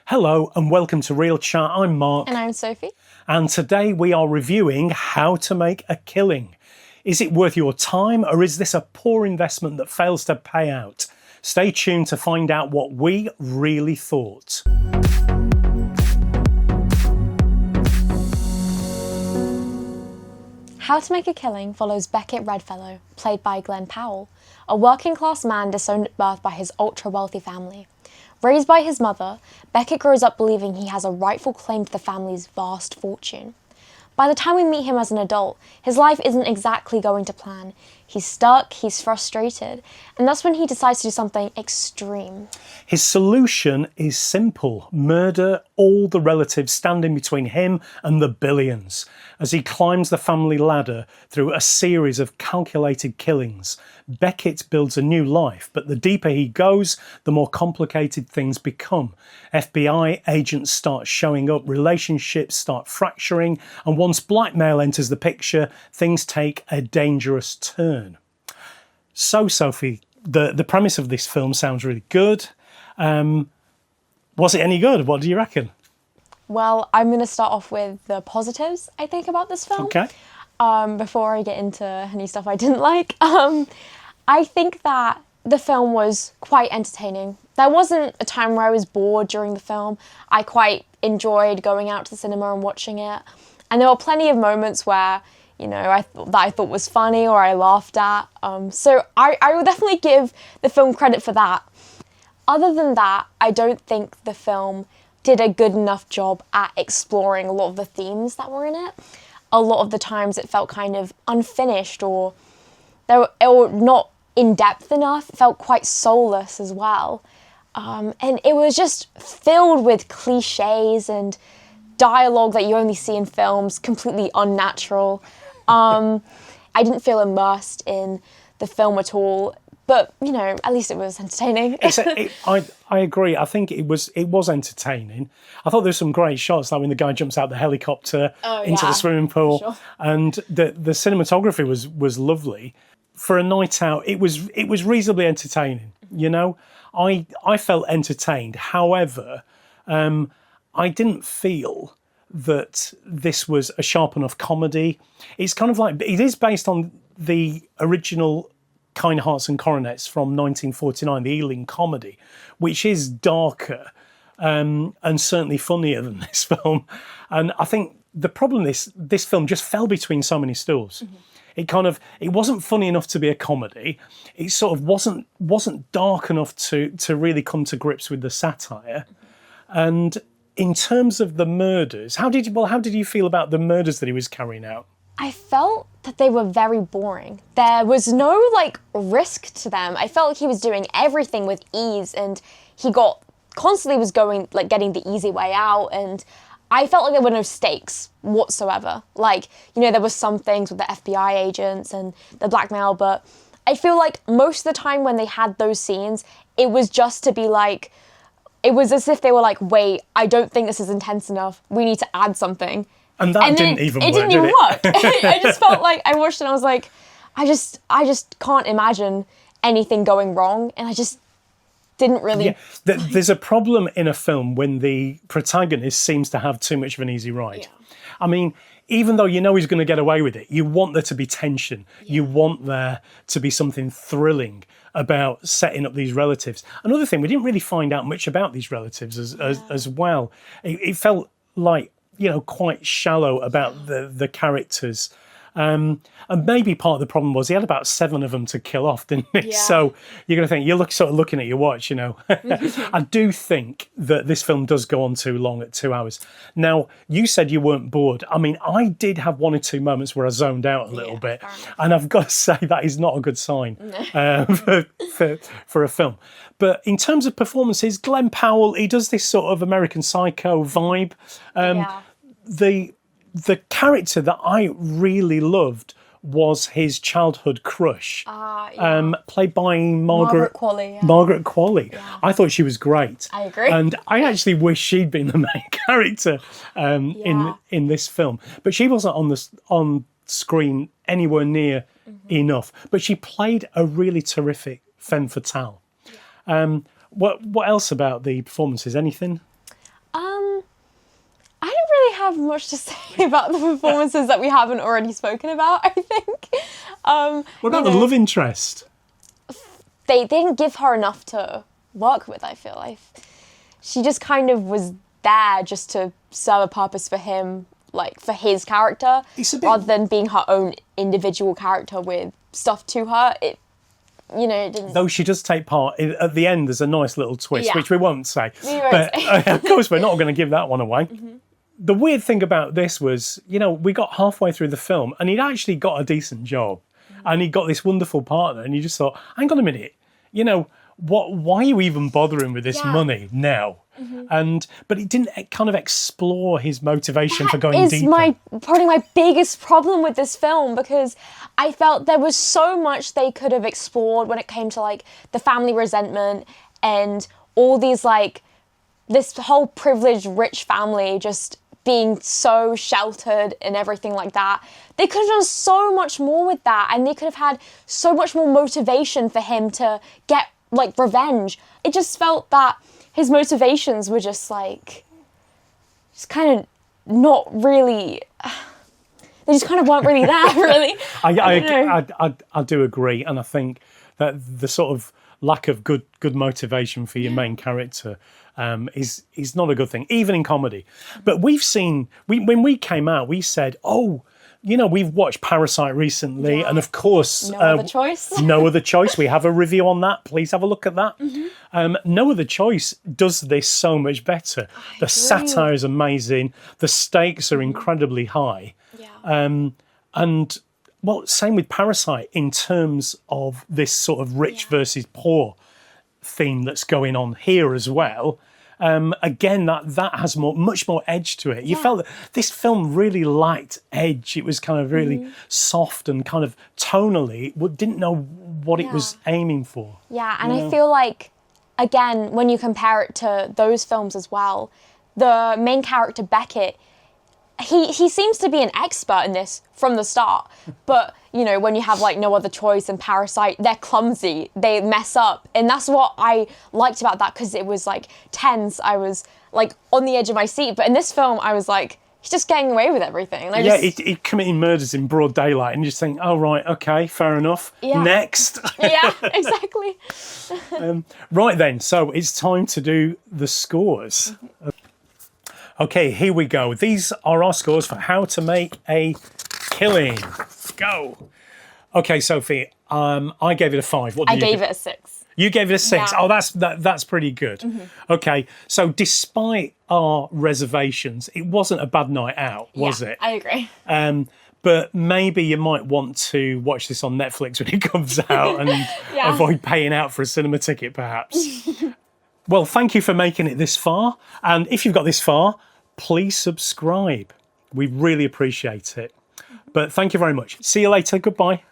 Hello and welcome to Real Chat. I'm Mark. And I'm Sophie. And today we are reviewing How to Make a Killing. Is it worth your time, or is this a poor investment that fails to pay out? Stay tuned to find out what we really thought. How to Make a Killing follows Beckett Redfellow, played by Glen Powell, a working-class man disowned at birth by his ultra-wealthy family. Raised by his mother, Beckett grows up believing he has a rightful claim to the family's vast fortune. By the time we meet him as an adult, his life isn't exactly going to plan. He's stuck, he's frustrated, and that's when he decides to do something extreme. His solution is simple: murder all the relatives standing between him and the billions. As he climbs the family ladder through a series of calculated killings, Beckett builds a new life, but the deeper he goes, the more complicated things become. FBI agents start showing up, relationships start fracturing, and once blackmail enters the picture, things take a dangerous turn. So, Sophie, the premise of this film sounds really good. Was it any good? What do you reckon? Well, I'm going to start off with the positives, I think, about this film. Okay. Before I get into any stuff I didn't like. I think that the film was quite entertaining. There wasn't a time where I was bored during the film. I quite enjoyed going out to the cinema and watching it. And there were plenty of moments where, you know, I thought was funny or I laughed at. So I would definitely give the film credit for that. Other than that, I don't think the film did a good enough job at exploring a lot of the themes that were in it. A lot of the times it felt kind of unfinished or not in-depth enough. It felt quite soulless as well. And it was just filled with cliches and dialogue that you only see in films, completely unnatural. I didn't feel immersed in the film at all. But, you know, at least it was entertaining. I agree. I think it was entertaining. I thought there were some great shots, like when the guy jumps out the helicopter into the swimming pool. Sure. And the cinematography was lovely. For a night out, it was reasonably entertaining, you know. I felt entertained. However, I didn't feel that this was a sharp enough comedy. It's kind of like, it is based on the original Kind Hearts and Coronets from 1949, the Ealing comedy, which is darker and certainly funnier than this film. And I think the problem is this film just fell between so many stools. Mm-hmm. It wasn't funny enough to be a comedy. It sort of wasn't dark enough to really come to grips with the satire. Mm-hmm. And in terms of the murders, how did you feel about the murders that he was carrying out? I felt that they were very boring. There was no, risk to them. I felt like he was doing everything with ease, and he constantly was getting the easy way out, and I felt like there were no stakes whatsoever. There was some things with the FBI agents and the blackmail, but I feel like most of the time when they had those scenes, it was just to be it was as if they were like, wait, I don't think this is intense enough. We need to add something. And that didn't even work, It didn't even work. I just felt like I watched it and I was like, I just can't imagine anything going wrong. And I just didn't really... Yeah. There's a problem in a film when the protagonist seems to have too much of an easy ride. Yeah. I mean, even though you know he's going to get away with it, you want there to be tension. Yeah. You want there to be something thrilling about setting up these relatives. Another thing, we didn't really find out much about these relatives as well. It felt like, you know, quite shallow about the characters. And maybe part of the problem was he had about 7 of them to kill off, didn't he? Yeah. So you're going to think, you're sort of looking at your watch, you know. I do think that this film does go on too long at 2 hours. Now, you said you weren't bored. I mean, I did have 1 or 2 moments where I zoned out a little bit. And I've got to say that is not a good sign for a film. But in terms of performances, Glen Powell, he does this sort of American Psycho vibe. The character that I really loved was his childhood crush, played by Margaret Qualley. Yeah. Margaret Qualley. Yeah. I thought she was great. I agree. And I actually wish she'd been the main character in this film. But she wasn't on screen anywhere near enough. But she played a really terrific femme fatale. Yeah. What else about the performances? Anything? have much to say about the performances that we haven't already spoken about, I think. What about the love interest? They didn't give her enough to work with, I feel like. She just kind of was there just to serve a purpose for him, like for his character, rather than being her own individual character with stuff to her. It didn't. Though she does take part at the end. There's a nice little twist, which we won't say. But of course, we're not going to give that one away. Mm-hmm. The weird thing about this was, we got halfway through the film, and he'd actually got a decent job, and he got this wonderful partner, and you just thought, hang on a minute, why are you even bothering with this money now? Mm-hmm. But it didn't kind of explore his motivation for going deeper. That is probably my biggest problem with this film, because I felt there was so much they could have explored when it came to like the family resentment and all these like this whole privileged rich family just being so sheltered and everything like that. They could have done so much more with that, and they could have had so much more motivation for him to get like revenge. It just felt that his motivations were just kind of not really. They just kind of weren't really there, really. I do agree, and I think that the sort of lack of good motivation for your main character is not a good thing, even in comedy. But we've seen when we came out, we said, we've watched Parasite recently, and of course, No Other Choice. No Other Choice. We have a review on that. Please have a look at that. Mm-hmm. No Other Choice does this so much better. The satire is amazing. The stakes are incredibly high. Yeah. And same with Parasite in terms of this sort of rich versus poor theme that's going on here as well. Again, that has much more edge to it. You felt that this film really lacked edge. It was kind of really soft and kind of tonally, didn't know what it was aiming for. Yeah, and I feel like, again, when you compare it to those films as well, the main character, Beckett, he seems to be an expert in this from the start. But, when you have like No Other Choice and Parasite, they're clumsy, they mess up. And that's what I liked about that, because it was like tense. I was like on the edge of my seat. But in this film, I was like, he's just getting away with everything. And he's committing murders in broad daylight, and you just think, oh, right, okay, fair enough. Yeah. Next. Yeah, exactly. Right then, so it's time to do the scores. Okay, here we go. These are our scores for How to Make a Killing. Go. Okay, Sophie, I gave it a 5. What did you give? I gave it a 6. You gave it a 6. Yeah. Oh, that's pretty good. Mm-hmm. Okay, so despite our reservations, it wasn't a bad night out, was it? I agree. But maybe you might want to watch this on Netflix when it comes out and avoid paying out for a cinema ticket, perhaps. Well, thank you for making it this far. And if you've got this far, please subscribe. We really appreciate it. But thank you very much. See you later. Goodbye.